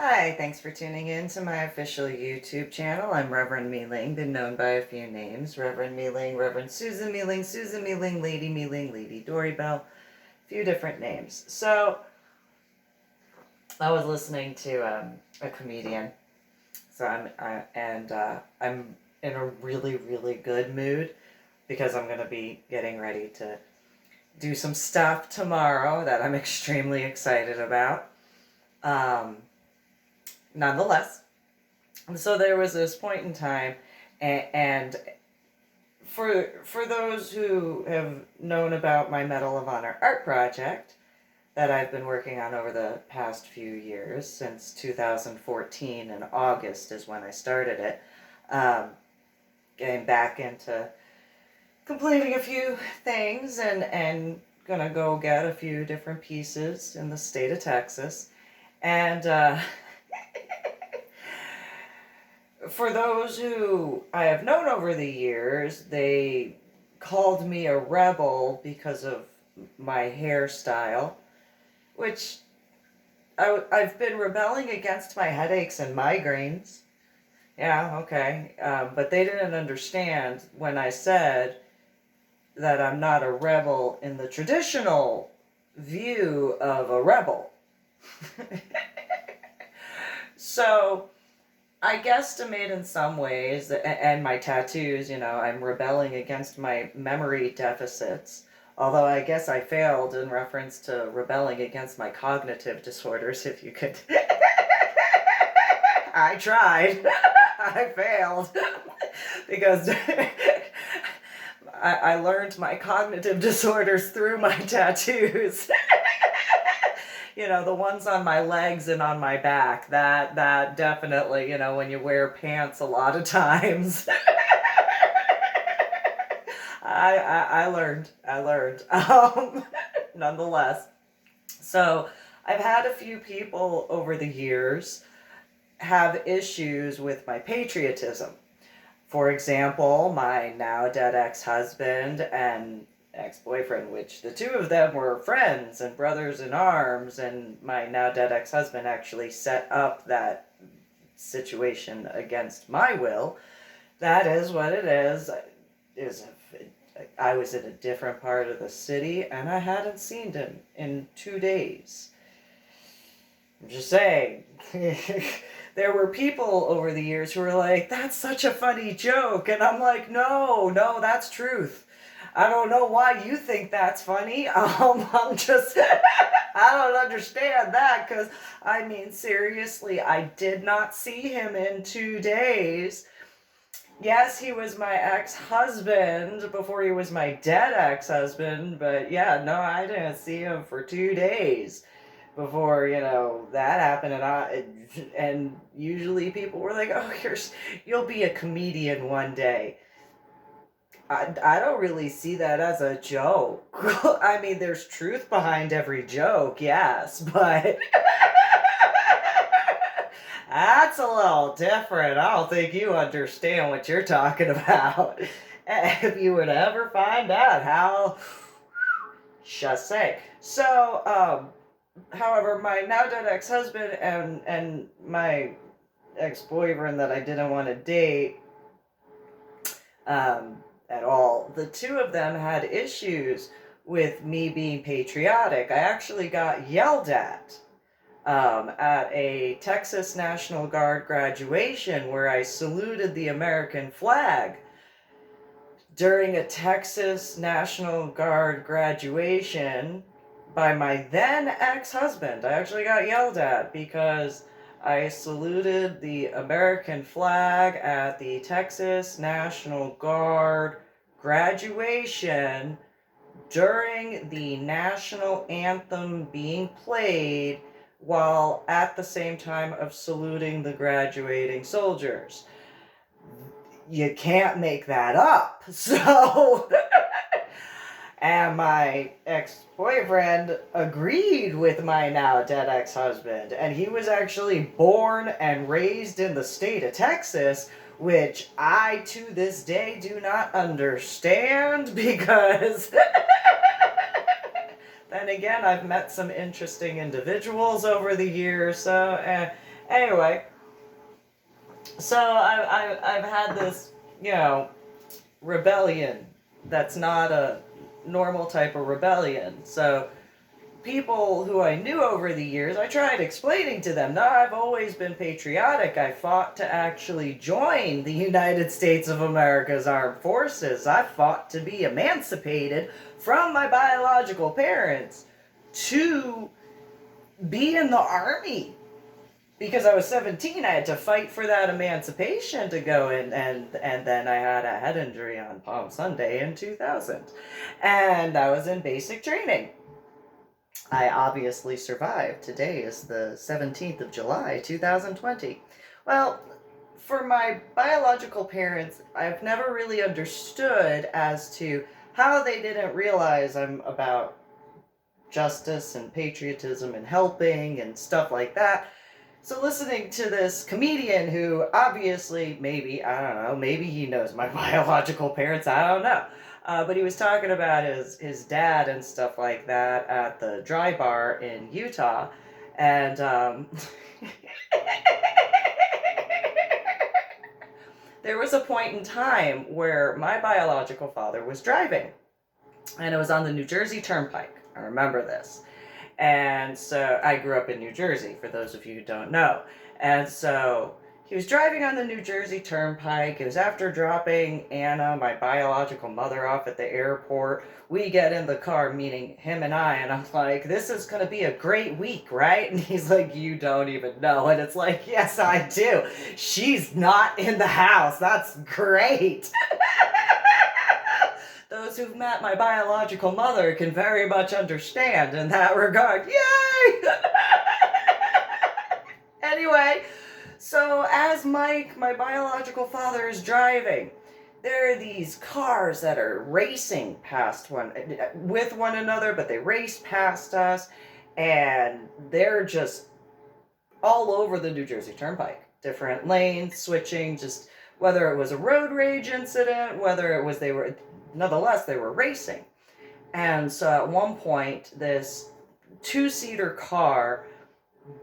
Hi, thanks for tuning in to my official YouTube channel. I'm Reverend MeeLing, been known by a few names. Reverend MeeLing, Reverend Susan MeeLing, Lady MeeLing, Lady Dori, Belle, a few different names. So, I was listening to a comedian, so I'm in a really, really good mood because I'm going to be getting ready to do some stuff tomorrow that I'm extremely excited about. Nonetheless, so there was this point in time, and for those who have known about my Medal of Honor art project that I've been working on over the past few years, since 2014 in August is when I started it, getting back into completing a few things and gonna go get a few different pieces in the state of Texas. And for those who I have known over the years, they called me a rebel because of my hairstyle, which I've been rebelling against my headaches and migraines. Yeah, okay. But they didn't understand when I said that I'm not a rebel in the traditional view of a rebel. So I guesstimate in some ways, and my tattoos, I'm rebelling against my memory deficits. Although I guess I failed in reference to rebelling against my cognitive disorders, if you could. I tried. I failed. Because I learned my cognitive disorders through my tattoos. The ones on my legs and on my back, that definitely, when you wear pants a lot of times. I learned, nonetheless. So I've had a few people over the years have issues with my patriotism. For example, my now dead ex-husband and ex-boyfriend, which the two of them were friends and brothers in arms, and my now dead ex-husband actually set up that situation against my will. That is what it is. I was in a different part of the city and I hadn't seen him in 2 days. I'm just saying. There were people over the years who were like, that's such a funny joke. And I'm like, no, that's truth. I don't know why you think that's funny. I'm just, I don't understand that because, seriously, I did not see him in 2 days. Yes, he was my ex-husband before he was my dead ex-husband, but yeah, no, I didn't see him for 2 days before that happened. And usually people were like, oh, you'll be a comedian one day. I don't really see that as a joke. There's truth behind every joke, yes, but that's a little different. I don't think you understand what you're talking about. If you would ever find out how, just say. So, however, my now dead ex-husband and my ex-boyfriend that I didn't want to date at all, the two of them had issues with me being patriotic. I actually got yelled at a Texas National Guard graduation where I saluted the American flag. During a Texas National Guard graduation by my then ex-husband, I actually got yelled at because I saluted the American flag at the Texas National Guard graduation during the national anthem being played while at the same time of saluting the graduating soldiers. You can't make that up. So, and my ex-boyfriend agreed with my now dead ex-husband, and he was actually born and raised in the state of Texas, which I to this day do not understand because then again, I've met some interesting individuals over the years, so Anyway, so I've had this, rebellion that's not a normal type of rebellion. So people who I knew over the years, I tried explaining to them, no, I've always been patriotic. I fought to actually join the United States of America's armed forces. I fought to be emancipated from my biological parents to be in the army. Because I was 17, I had to fight for that emancipation to go in, and then I had a head injury on Palm Sunday in 2000. And I was in basic training. I obviously survived. Today is the 17th of July, 2020. Well, for my biological parents, I've never really understood as to how they didn't realize I'm about justice and patriotism and helping and stuff like that. So listening to this comedian who obviously, maybe, I don't know, maybe he knows my biological parents, I don't know. But he was talking about his dad and stuff like that at the dry bar in Utah. And there was a point in time where my biological father was driving. And it was on the New Jersey Turnpike. I remember this. And so I grew up in New Jersey, for those of you who don't know. And so he was driving on the New Jersey Turnpike. It was after dropping Anna, my biological mother, off at the airport. We get in the car, meaning him and I'm like, this is going to be a great week, right? And he's like, you don't even know. And it's like, yes, I do. She's not in the house. That's great. Those who've met my biological mother can very much understand in that regard. Yay! Anyway, so as Mike, my biological father, is driving, there are these cars that are racing past with one another, but they race past us, and they're just all over the New Jersey Turnpike. Different lanes, switching, just whether it was a road rage incident, whether it was nonetheless, they were racing. And so at one point, this two-seater car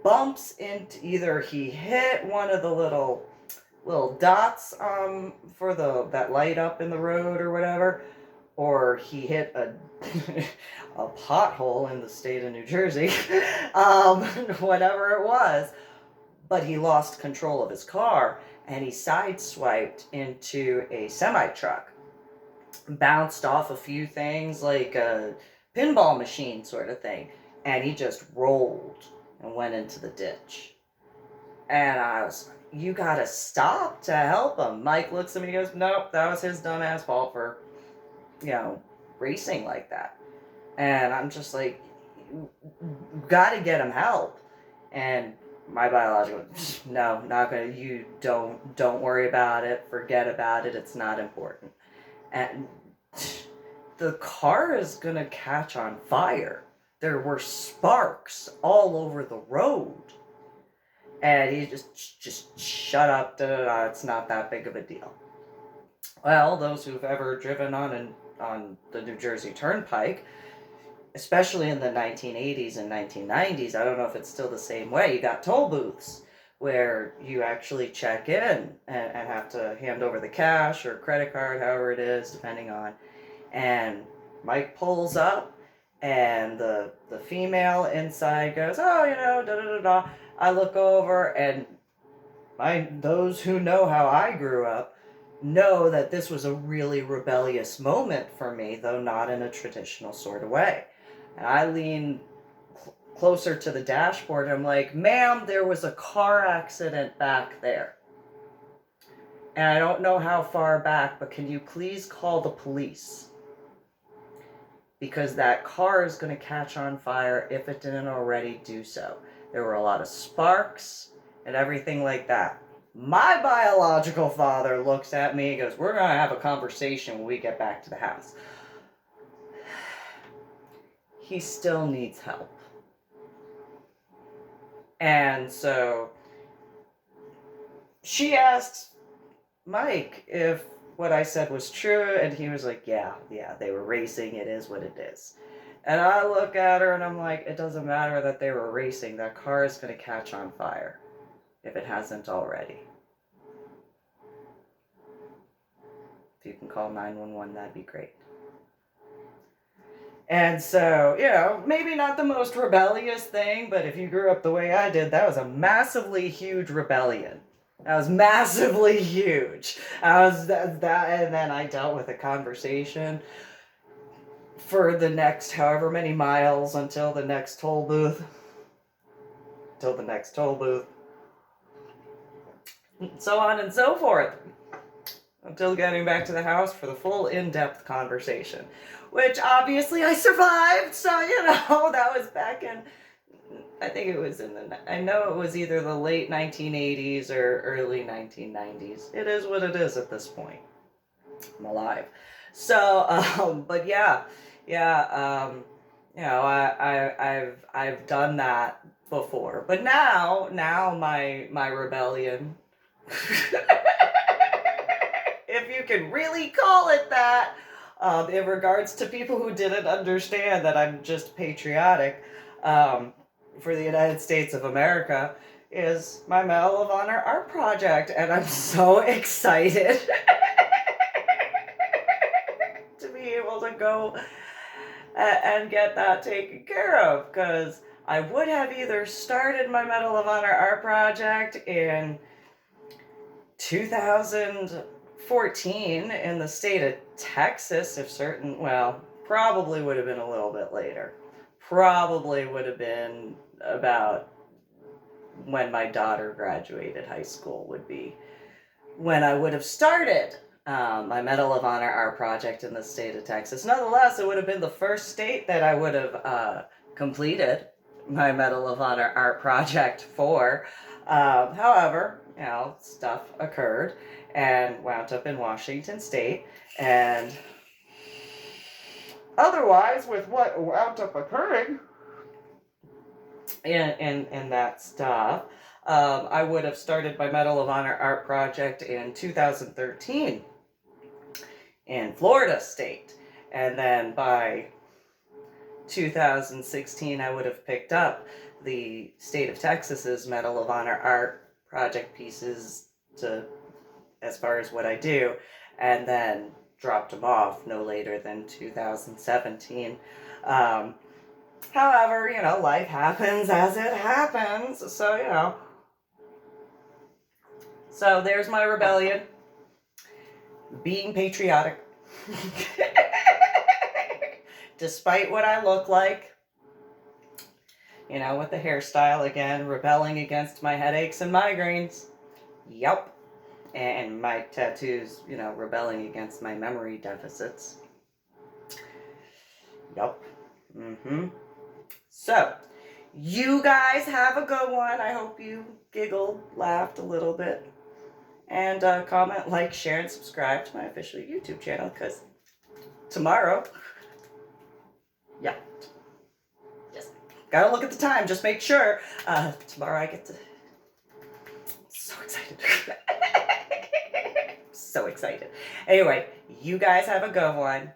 bumps into, either he hit one of the little dots for that light up in the road or whatever, or he hit a pothole in the state of New Jersey, whatever it was. But he lost control of his car, and he sideswiped into a semi-truck. Bounced off a few things like a pinball machine sort of thing, and he just rolled and went into the ditch. And I was, you gotta stop to help him. Mike looks at me and goes, nope, that was his dumbass fault for, racing like that. And I'm just like, you gotta get him help. And my biological, no, not gonna, you don't worry about it, forget about it, it's not important. And the car is going to catch on fire. There were sparks all over the road. And he just shut up, it's not that big of a deal. Well, those who've ever driven on the New Jersey Turnpike, especially in the 1980s and 1990s, I don't know if it's still the same way, you got toll booths where you actually check in and have to hand over the cash or credit card, however it is, depending on. And Mike pulls up, and the female inside goes, oh, da-da-da-da. I look over, and those who know how I grew up know that this was a really rebellious moment for me, though not in a traditional sort of way. And I lean closer to the dashboard. I'm like, ma'am, there was a car accident back there. And I don't know how far back, but can you please call the police? Because that car is going to catch on fire if it didn't already do so. There were a lot of sparks and everything like that. My biological father looks at me and goes, we're going to have a conversation when we get back to the house. He still needs help. And so she asks Mike if what I said was true, and he was like, yeah, they were racing, it is what it is. And I look at her and I'm like, it doesn't matter that they were racing, that car is going to catch on fire. if it hasn't already. If you can call 911, that'd be great. And so, you know, maybe not the most rebellious thing, but if you grew up the way I did, that was a massively huge rebellion. That was massively huge. I was that, and then I dealt with a conversation for the next however many miles until the next toll booth. Till the next toll booth. So on and so forth. Until getting back to the house for the full in-depth conversation. Which obviously I survived, so you know, that was back in, I think it was I know it was either the late 1980s or early 1990s. It is what it is at this point. I'm alive. So, but yeah, you know, I've done that before. But now my rebellion, if you can really call it that, in regards to people who didn't understand that I'm just patriotic for the United States of America, is my Medal of Honor art project. And I'm so excited to be able to go and get that taken care of, because I would have either started my Medal of Honor art project in 2014 in the state of Texas, if certain, well, probably would have been a little bit later. Probably would have been about when my daughter graduated high school would be when I would have started my Medal of Honor art project in the state of Texas. Nonetheless, it would have been the first state that I would have completed my Medal of Honor art project for. However, you know, stuff occurred and wound up in Washington State, and otherwise, with what wound up occurring in that stuff, I would have started my Medal of Honor art project in 2013 in Florida State, and then by 2016 I would have picked up the state of Texas's Medal of Honor art project pieces to as far as what I do, and then dropped them off no later than 2017. However, you know, life happens as it happens, so, you know. So there's my rebellion. Being patriotic. Despite what I look like. You know, with the hairstyle again, rebelling against my headaches and migraines. Yup. And my tattoos, you know, rebelling against my memory deficits. Yup. So, you guys have a good one. I hope you giggled, laughed a little bit. And comment, like, share, and subscribe to my official YouTube channel, because tomorrow, yeah, just gotta look at the time, just make sure. Tomorrow I get to, so excited. So excited. Anyway, you guys have a good one.